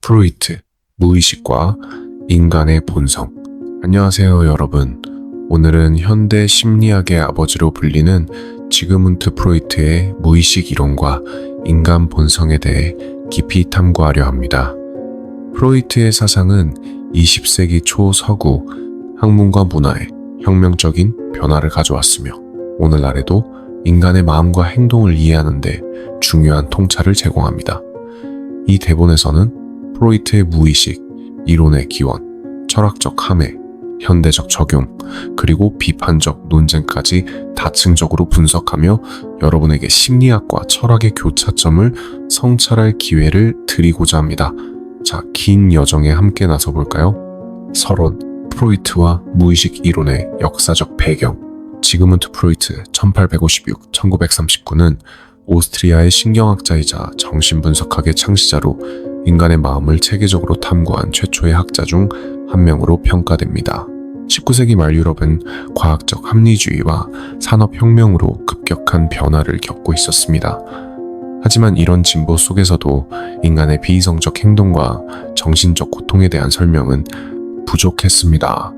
프로이트, 무의식과 인간의 본성. 안녕하세요 여러분. 오늘은 현대 심리학의 아버지로 불리는 지그문트 프로이트의 무의식 이론과 인간 본성에 대해 깊이 탐구하려 합니다. 프로이트의 사상은 20세기 초 서구 학문과 문화에 혁명적인 변화를 가져왔으며 오늘날에도 인간의 마음과 행동을 이해하는 데 중요한 통찰을 제공합니다. 이 대본에서는 프로이트의 무의식, 이론의 기원, 철학적 함해, 현대적 적용, 그리고 비판적 논쟁까지 다층적으로 분석하며 여러분에게 심리학과 철학의 교차점을 성찰할 기회를 드리고자 합니다. 자, 긴 여정에 함께 나서볼까요? 서론, 프로이트와 무의식 이론의 역사적 배경. 지그문트 프로이트 1856-1939는 오스트리아의 신경학자이자 정신분석학의 창시자로 인간의 마음을 체계적으로 탐구한 최초의 학자 중 한 명으로 평가됩니다. 19세기 말 유럽은 과학적 합리주의와 산업혁명으로 급격한 변화를 겪고 있었습니다. 하지만 이런 진보 속에서도 인간의 비이성적 행동과 정신적 고통에 대한 설명은 부족했습니다.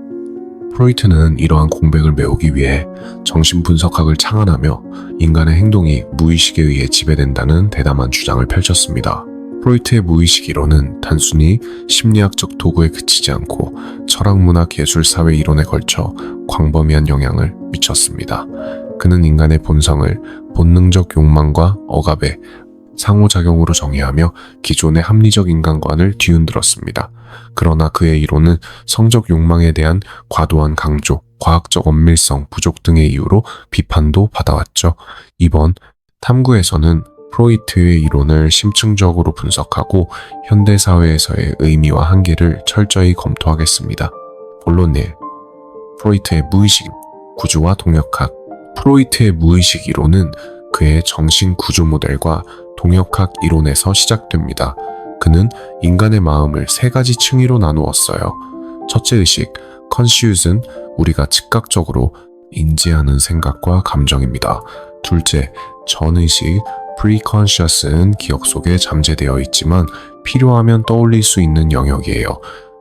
프로이트는 이러한 공백을 메우기 위해 정신분석학을 창안하며 인간의 행동이 무의식에 의해 지배된다는 대담한 주장을 펼쳤습니다. 프로이트의 무의식 이론은 단순히 심리학적 도구에 그치지 않고 철학, 문학, 예술, 사회 이론에 걸쳐 광범위한 영향을 미쳤습니다. 그는 인간의 본성을 본능적 욕망과 억압의 상호작용으로 정의하며 기존의 합리적 인간관을 뒤흔들었습니다. 그러나 그의 이론은 성적 욕망에 대한 과도한 강조, 과학적 엄밀성 부족 등의 이유로 비판도 받아왔죠. 이번 탐구에서는 프로이트의 이론을 심층적으로 분석하고 현대사회에서의 의미와 한계를 철저히 검토하겠습니다. 본론 1. 프로이트의 무의식 구조와 동역학. 프로이트의 무의식 이론은 그의 정신 구조 모델과 동역학 이론에서 시작됩니다. 그는 인간의 마음을 세 가지 층위로 나누었어요. 첫째 의식, 컨시우스는 우리가 즉각적으로 인지하는 생각과 감정입니다. 둘째, 전의식, 프리컨셔스는 기억 속에 잠재되어 있지만 필요하면 떠올릴 수 있는 영역이에요.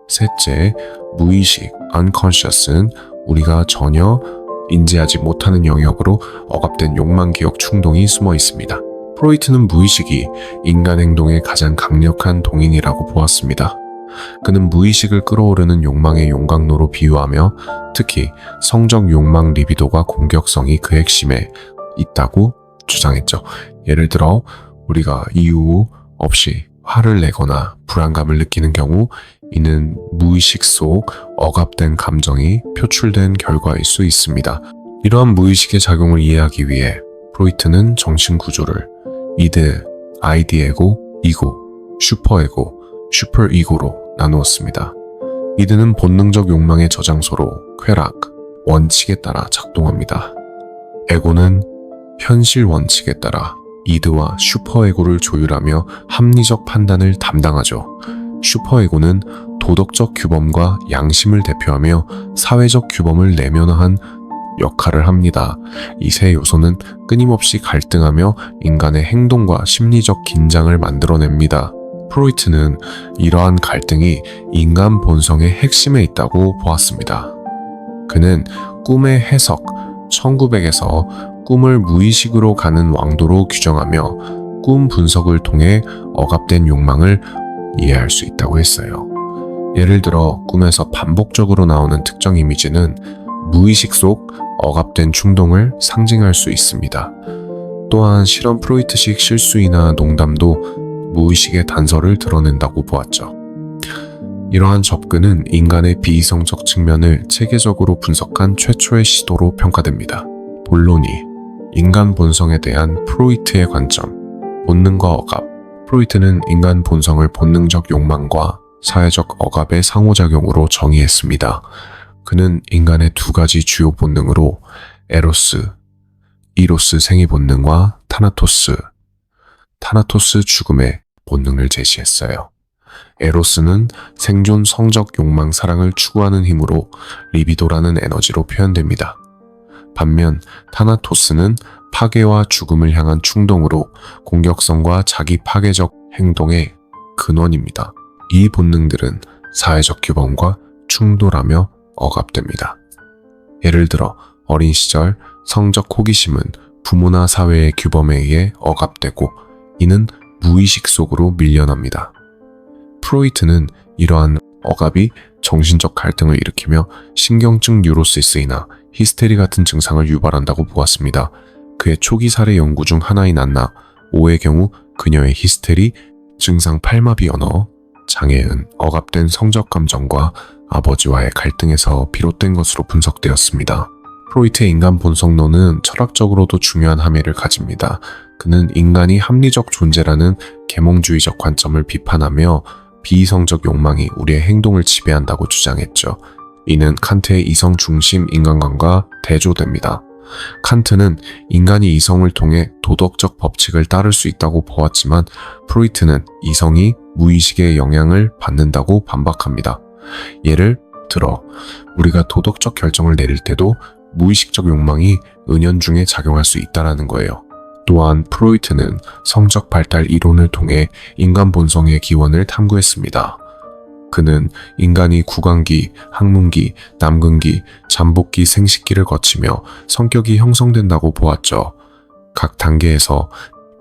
셋째, 무의식, unconscious는 우리가 전혀 인지하지 못하는 영역으로 억압된 욕망, 기억, 충동이 숨어 있습니다. 프로이트는 무의식이 인간 행동의 가장 강력한 동인이라고 보았습니다. 그는 무의식을 끌어오르는 욕망의 용광로로 비유하며 특히 성적 욕망 리비도가 공격성이 그 핵심에 있다고 주장했죠. 예를 들어 우리가 이유 없이 화를 내거나 불안감을 느끼는 경우 이는 무의식 속 억압된 감정이 표출된 결과일 수 있습니다. 이러한 무의식의 작용을 이해하기 위해 프로이트는 정신구조를 이드, 아이디에고, 이고, 슈퍼에고, 슈퍼이고로 나누었습니다. 이드는 본능적 욕망의 저장소로 쾌락, 원칙에 따라 작동합니다. 에고는 현실 원칙에 따라 이드와 슈퍼에고를 조율하며 합리적 판단을 담당하죠. 슈퍼에고는 도덕적 규범과 양심을 대표하며 사회적 규범을 내면화한 역할을 합니다. 이 세 요소는 끊임없이 갈등하며 인간의 행동과 심리적 긴장을 만들어냅니다. 프로이트는 이러한 갈등이 인간 본성의 핵심에 있다고 보았습니다. 그는 꿈의 해석, 1900에서 꿈을 무의식으로 가는 왕도로 규정하며 꿈 분석을 통해 억압된 욕망을 이해할 수 있다고 했어요. 예를 들어 꿈에서 반복적으로 나오는 특정 이미지는 무의식 속 억압된 충동을 상징할 수 있습니다. 또한 실험 프로이트식 실수이나 농담도 무의식의 단서를 드러낸다고 보았죠. 이러한 접근은 인간의 비이성적 측면을 체계적으로 분석한 최초의 시도로 평가됩니다. 본론 2. 인간 본성에 대한 프로이트의 관점. 본능과 억압. 프로이트는 인간 본성을 본능적 욕망과 사회적 억압의 상호작용으로 정의했습니다. 그는 인간의 두 가지 주요 본능으로 에로스, 이로스 생의 본능과 타나토스 죽음의 본능을 제시했어요. 에로스는 생존, 성적 욕망, 사랑을 추구하는 힘으로 리비도라는 에너지로 표현됩니다. 반면 타나토스는 파괴와 죽음을 향한 충동으로 공격성과 자기 파괴적 행동의 근원입니다. 이 본능들은 사회적 규범과 충돌하며 억압됩니다. 예를 들어 어린 시절 성적 호기심은 부모나 사회의 규범에 의해 억압되고 이는 무의식 속으로 밀려납니다. 프로이트는 이러한 억압이 정신적 갈등을 일으키며 신경증 뉴로시스이나 히스테리 같은 증상을 유발한다고 보았습니다. 그의 초기 사례 연구 중 하나인 안나 5의 경우 그녀의 히스테리, 증상 팔마비 언어, 장애은, 억압된 성적 감정과 아버지와의 갈등에서 비롯된 것으로 분석되었습니다. 프로이트의 인간 본성론은 철학적으로도 중요한 함의를 가집니다. 그는 인간이 합리적 존재라는 계몽주의적 관점을 비판하며 비이성적 욕망이 우리의 행동을 지배한다고 주장했죠. 이는 칸트의 이성 중심 인간관과 대조됩니다. 칸트는 인간이 이성을 통해 도덕적 법칙을 따를 수 있다고 보았지만 프로이트는 이성이 무의식의 영향을 받는다고 반박합니다. 예를 들어 우리가 도덕적 결정을 내릴 때도 무의식적 욕망이 은연중에 작용할 수 있다는 거예요. 또한 프로이트는 성적 발달 이론을 통해 인간 본성의 기원을 탐구했습니다. 그는 인간이 구강기, 항문기, 남근기, 잠복기, 생식기를 거치며 성격이 형성된다고 보았죠. 각 단계에서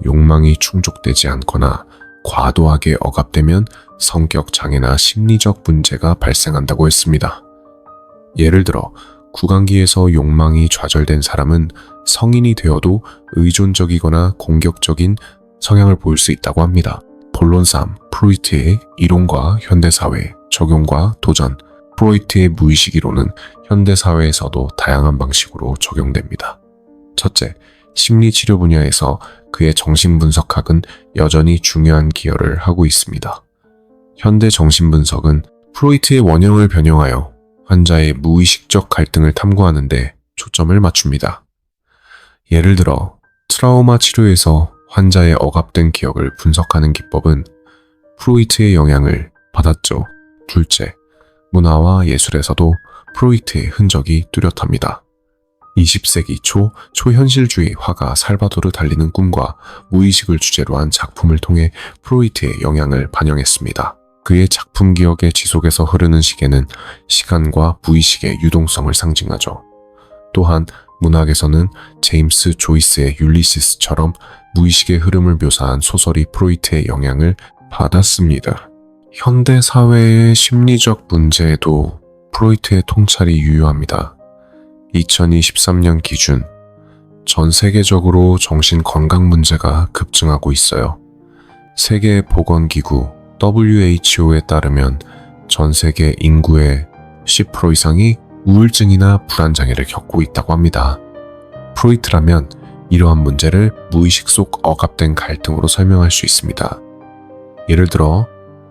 욕망이 충족되지 않거나 과도하게 억압되면 성격 장애나 심리적 문제가 발생한다고 했습니다. 예를 들어 구강기에서 욕망이 좌절된 사람은 성인이 되어도 의존적이거나 공격적인 성향을 보일 수 있다고 합니다. 본론 3. 프로이트의 이론과 현대사회, 적용과 도전. 프로이트의 무의식 이론은 현대사회에서도 다양한 방식으로 적용됩니다. 첫째, 심리치료 분야에서 그의 정신분석학은 여전히 중요한 기여를 하고 있습니다. 현대 정신분석은 프로이트의 원형을 변형하여 환자의 무의식적 갈등을 탐구하는 데 초점을 맞춥니다. 예를 들어 트라우마 치료에서 환자의 억압된 기억을 분석하는 기법은 프로이트의 영향을 받았죠. 둘째, 문화와 예술에서도 프로이트의 흔적이 뚜렷합니다. 20세기 초 초현실주의 화가 살바도르 달리는 꿈과 무의식을 주제로 한 작품을 통해 프로이트의 영향을 반영했습니다. 그의 작품 기억의 지속에서 흐르는 시계는 시간과 무의식의 유동성을 상징하죠. 또한 문학에서는 제임스 조이스의 율리시스처럼 무의식의 흐름을 묘사한 소설이 프로이트의 영향을 받았습니다. 현대 사회의 심리적 문제에도 프로이트의 통찰이 유효합니다. 2023년 기준 전 세계적으로 정신 건강 문제가 급증하고 있어요. 세계보건기구 WHO에 따르면 전 세계 인구의 10% 이상이 우울증이나 불안장애를 겪고 있다고 합니다. 프로이트라면 이러한 문제를 무의식 속 억압된 갈등으로 설명할 수 있습니다. 예를 들어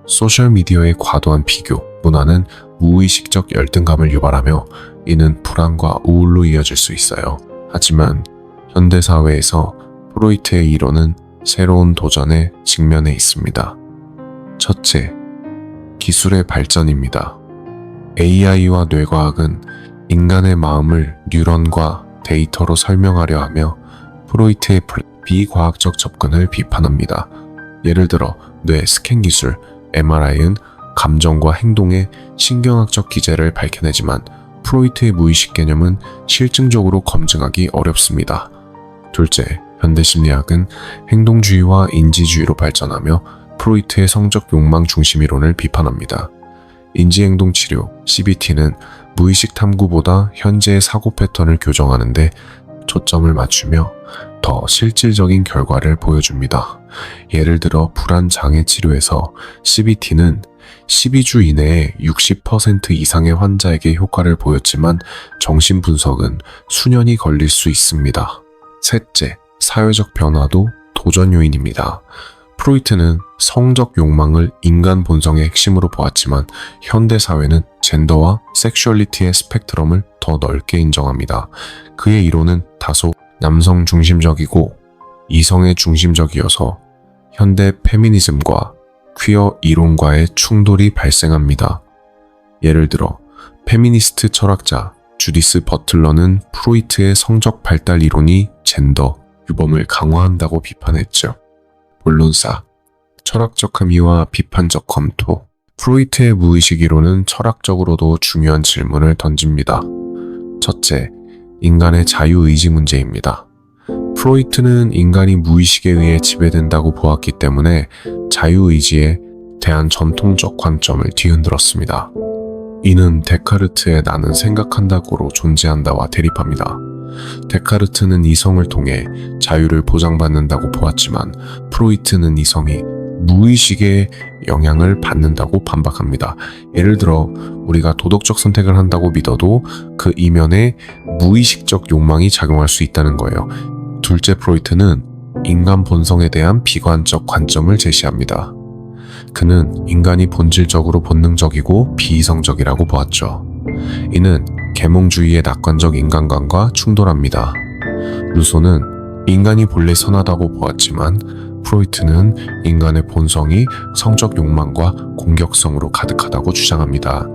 소셜미디어의 과도한 비교, 문화는 무의식적 열등감을 유발하며 이는 불안과 우울로 이어질 수 있어요. 하지만 현대사회에서 프로이트의 이론은 새로운 도전에 직면해 있습니다. 첫째, 기술의 발전입니다. AI와 뇌과학은 인간의 마음을 뉴런과 데이터로 설명하려 하며 프로이트의 비과학적 접근을 비판합니다. 예를 들어 뇌 스캔 기술, MRI는 감정과 행동의 신경학적 기제를 밝혀내지만 프로이트의 무의식 개념은 실증적으로 검증하기 어렵습니다. 둘째, 현대심리학은 행동주의와 인지주의로 발전하며 프로이트의 성적 욕망 중심 이론을 비판합니다. 인지행동치료, CBT는 무의식 탐구보다 현재의 사고 패턴을 교정하는 데 초점을 맞추며 더 실질적인 결과를 보여줍니다. 예를 들어 불안장애 치료에서 CBT는 12주 이내에 60% 이상의 환자에게 효과를 보였지만 정신분석은 수년이 걸릴 수 있습니다. 셋째, 사회적 변화도 도전 요인입니다. 프로이트는 성적 욕망을 인간 본성의 핵심으로 보았지만 현대 사회는 젠더와 섹슈얼리티의 스펙트럼을 더 넓게 인정합니다. 그의 이론은 다소 남성 중심적이고 이성의 중심적이어서 현대 페미니즘과 퀴어 이론과의 충돌이 발생합니다. 예를 들어 페미니스트 철학자 주디스 버틀러는 프로이트의 성적 발달 이론이 젠더 유범을 강화한다고 비판했죠. 본론 4. 철학적 함의와 비판적 검토. 프로이트의 무의식 이론은 철학적으로도 중요한 질문을 던집니다. 첫째, 인간의 자유의지 문제입니다. 프로이트는 인간이 무의식에 의해 지배된다고 보았기 때문에 자유의지에 대한 전통적 관점을 뒤흔들었습니다. 이는 데카르트의 나는 생각한다고로 존재한다와 대립합니다. 데카르트는 이성을 통해 자유를 보장받는다고 보았지만 프로이트는 이성이 무의식의 영향을 받는다고 반박합니다. 예를 들어 우리가 도덕적 선택을 한다고 믿어도 그 이면에 무의식적 욕망이 작용할 수 있다는 거예요. 둘째, 프로이트는 인간 본성에 대한 비관적 관점을 제시합니다. 그는 인간이 본질적으로 본능적이고 비이성적이라고 보았죠. 이는 계몽주의의 낙관적 인간관과 충돌합니다. 루소는 인간이 본래 선하다고 보았지만 프로이트는 인간의 본성이 성적 욕망과 공격성으로 가득하다고 주장합니다.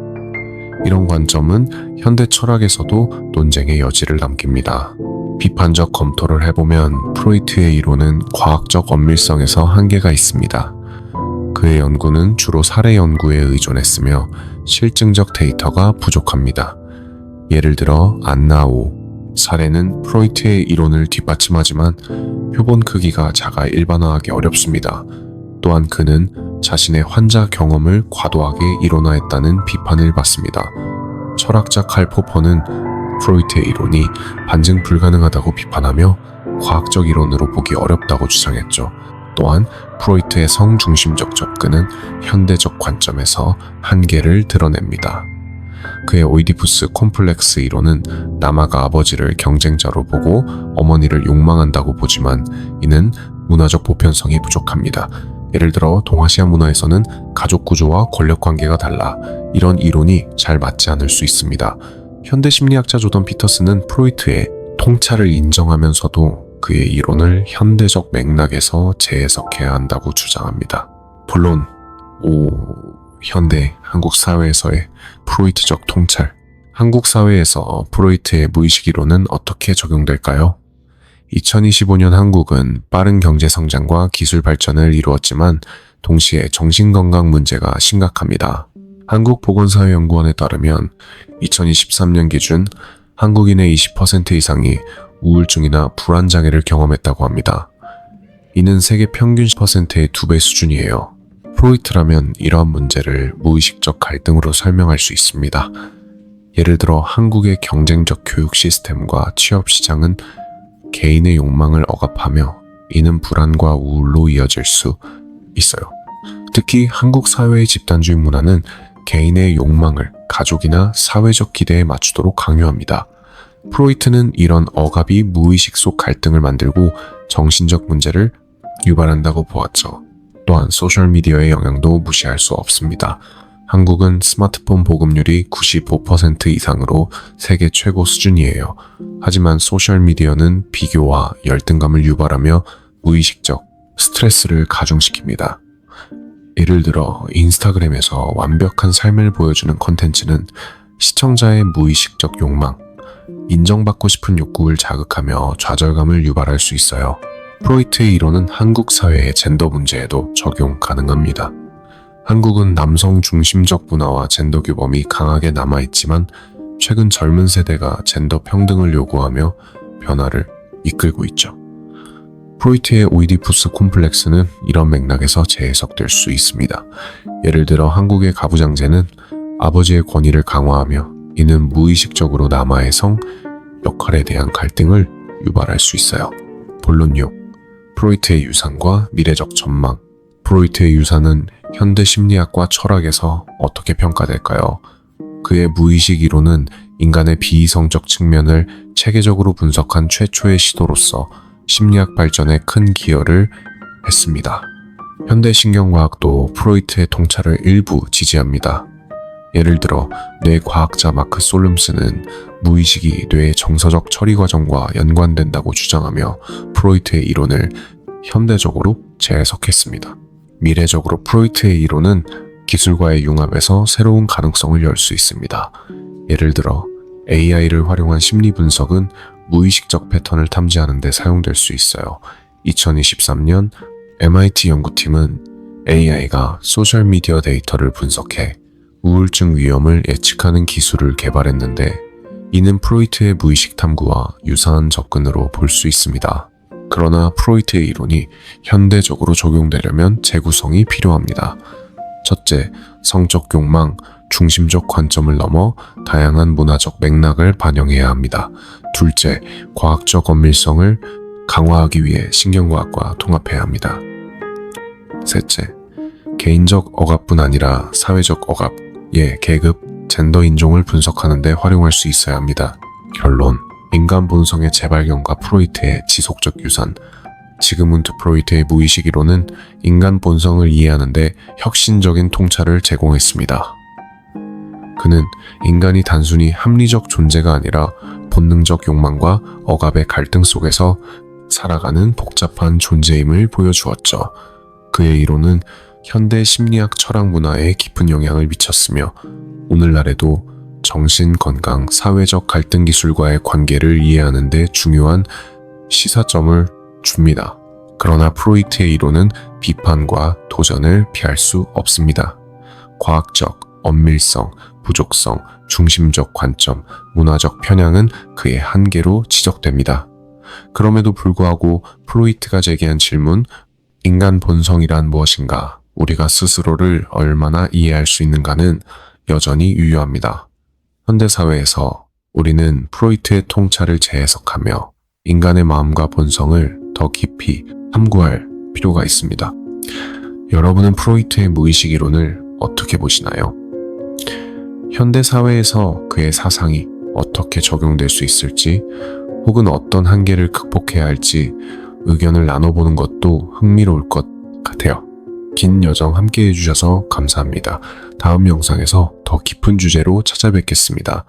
이런 관점은 현대 철학에서도 논쟁의 여지를 남깁니다. 비판적 검토를 해보면 프로이트의 이론은 과학적 엄밀성에서 한계가 있습니다. 그의 연구는 주로 사례 연구에 의존했으며 실증적 데이터가 부족합니다. 예를 들어 안나우 사례는 프로이트의 이론을 뒷받침하지만 표본 크기가 작아 일반화하기 어렵습니다. 또한 그는 자신의 환자 경험을 과도하게 이론화했다는 비판을 받습니다. 철학자 칼 포퍼는 프로이트의 이론이 반증 불가능하다고 비판하며 과학적 이론으로 보기 어렵다고 주장했죠. 또한 프로이트의 성중심적 접근은 현대적 관점에서 한계를 드러냅니다. 그의 오이디푸스 콤플렉스 이론은 남아가 아버지를 경쟁자로 보고 어머니를 욕망한다고 보지만 이는 문화적 보편성이 부족합니다. 예를 들어 동아시아 문화에서는 가족 구조와 권력 관계가 달라 이런 이론이 잘 맞지 않을 수 있습니다. 현대 심리학자 조던 피터스는 프로이트의 통찰을 인정하면서도 그의 이론을 현대적 맥락에서 재해석해야 한다고 주장합니다. 본론 5. 현대 한국 사회에서의 프로이트적 통찰. 한국 사회에서 프로이트의 무의식 이론은 어떻게 적용될까요? 2025년 한국은 빠른 경제 성장과 기술 발전을 이루었지만 동시에 정신건강 문제가 심각합니다. 한국보건사회연구원에 따르면 2023년 기준 한국인의 20% 이상이 우울증이나 불안장애를 경험했다고 합니다. 이는 세계 평균 10%의 2배 수준이에요. 프로이트라면 이러한 문제를 무의식적 갈등으로 설명할 수 있습니다. 예를 들어 한국의 경쟁적 교육 시스템과 취업 시장은 개인의 욕망을 억압하며 이는 불안과 우울로 이어질 수 있어요. 특히 한국 사회의 집단주의 문화는 개인의 욕망을 가족이나 사회적 기대에 맞추도록 강요합니다. 프로이트는 이런 억압이 무의식 속 갈등을 만들고 정신적 문제를 유발한다고 보았죠. 또한 소셜미디어의 영향도 무시할 수 없습니다. 한국은 스마트폰 보급률이 95% 이상으로 세계 최고 수준이에요. 하지만 소셜미디어는 비교와 열등감을 유발하며 무의식적 스트레스를 가중시킵니다. 예를 들어 인스타그램에서 완벽한 삶을 보여주는 콘텐츠는 시청자의 무의식적 욕망, 인정받고 싶은 욕구를 자극하며 좌절감을 유발할 수 있어요. 프로이트의 이론은 한국 사회의 젠더 문제에도 적용 가능합니다. 한국은 남성 중심적 문화와 젠더 규범이 강하게 남아있지만 최근 젊은 세대가 젠더 평등을 요구하며 변화를 이끌고 있죠. 프로이트의 오이디푸스 콤플렉스는 이런 맥락에서 재해석될 수 있습니다. 예를 들어 한국의 가부장제는 아버지의 권위를 강화하며 이는 무의식적으로 남아의 성 역할에 대한 갈등을 유발할 수 있어요. 본론 6. 프로이트의 유산과 미래적 전망. 프로이트의 유산은 현대 심리학과 철학에서 어떻게 평가될까요? 그의 무의식 이론은 인간의 비이성적 측면을 체계적으로 분석한 최초의 시도로서 심리학 발전에 큰 기여를 했습니다. 현대 신경과학도 프로이트의 통찰을 일부 지지합니다. 예를 들어 뇌과학자 마크 솔름스는 무의식이 뇌의 정서적 처리 과정과 연관된다고 주장하며 프로이트의 이론을 현대적으로 재해석했습니다. 미래적으로 프로이트의 이론은 기술과의 융합에서 새로운 가능성을 열 수 있습니다. 예를 들어 AI를 활용한 심리 분석은 무의식적 패턴을 탐지하는 데 사용될 수 있어요. 2023년 MIT 연구팀은 AI가 소셜미디어 데이터를 분석해 우울증 위험을 예측하는 기술을 개발했는데 이는 프로이트의 무의식 탐구와 유사한 접근으로 볼 수 있습니다. 그러나 프로이트의 이론이 현대적으로 적용되려면 재구성이 필요합니다. 첫째, 성적 욕망, 중심적 관점을 넘어 다양한 문화적 맥락을 반영해야 합니다. 둘째, 과학적 엄밀성을 강화하기 위해 신경과학과 통합해야 합니다. 셋째, 개인적 억압뿐 아니라 사회적 억압, 계급, 젠더 인종을 분석하는 데 활용할 수 있어야 합니다. 결론, 인간 본성의 재발견과 프로이트의 지속적 유산. 지그문트 프로이트의 무의식 이론은 인간 본성을 이해하는 데 혁신적인 통찰을 제공했습니다. 그는 인간이 단순히 합리적 존재가 아니라 본능적 욕망과 억압의 갈등 속에서 살아가는 복잡한 존재임을 보여주었죠. 그의 이론은 현대 심리학 철학 문화에 깊은 영향을 미쳤으며 오늘날에도 정신 건강, 사회적 갈등 기술과의 관계를 이해하는 데 중요한 시사점을 줍니다. 그러나 프로이트의 이론은 비판과 도전을 피할 수 없습니다. 과학적, 엄밀성, 부족성, 중심적 관점, 문화적 편향은 그의 한계로 지적됩니다. 그럼에도 불구하고 프로이트가 제기한 질문, 인간 본성이란 무엇인가, 우리가 스스로를 얼마나 이해할 수 있는가는 여전히 유효합니다. 현대사회에서 우리는 프로이트의 통찰을 재해석하며 인간의 마음과 본성을 더 깊이 탐구할 필요가 있습니다. 여러분은 프로이트의 무의식 이론을 어떻게 보시나요? 현대사회에서 그의 사상이 어떻게 적용될 수 있을지, 혹은 어떤 한계를 극복해야 할지 의견을 나눠보는 것도 흥미로울 것 같아요. 긴 여정 함께 해주셔서 감사합니다. 다음 영상에서 더 깊은 주제로 찾아뵙겠습니다.